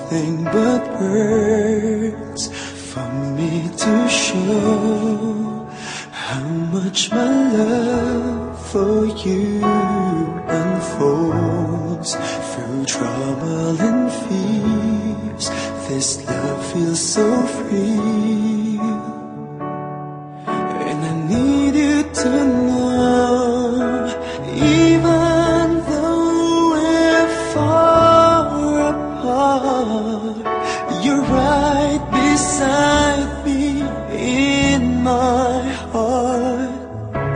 nothing but words for me to show how much my love for you unfolds through trouble and fears. This love feels so free, and I need you to know, even though we're far apart, you're right beside me in my heart.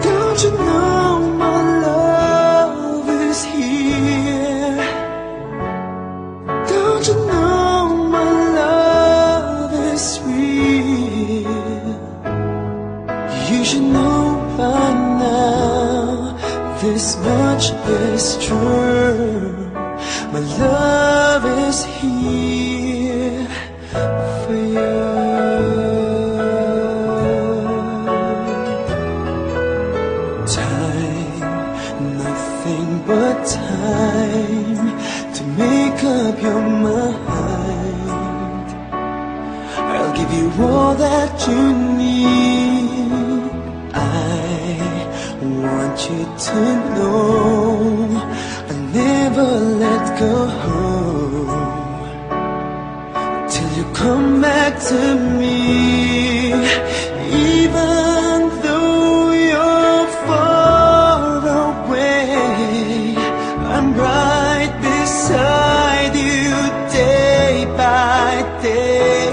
Don't you know my love is here? Don't you know my love is real? You should know by now, this much is true. My love is here for you. Nothing but time to make up your mind. I'll give you all that you need. I want you to know I'll never let go till you come back to me. Even though you're far away, I'm right beside you day by day.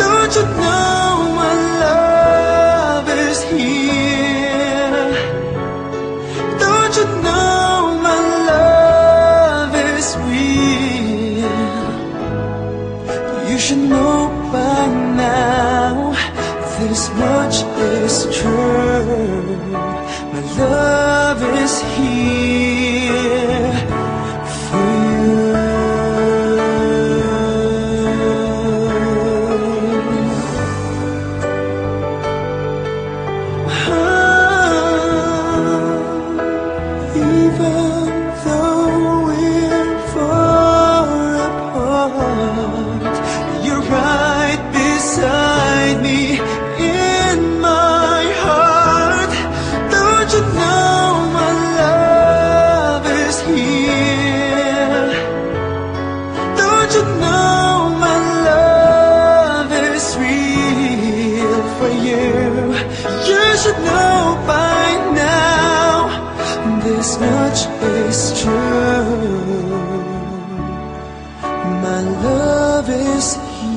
Don't you know my love is here? Don't you know my love is real? You should know by now, this much is true. My love is here for you. Even though we're far apart, you're right beside me in my heart. Don't you know my love is here? Don't you know my love is real for you? You should know by now, this much is true. My love is here.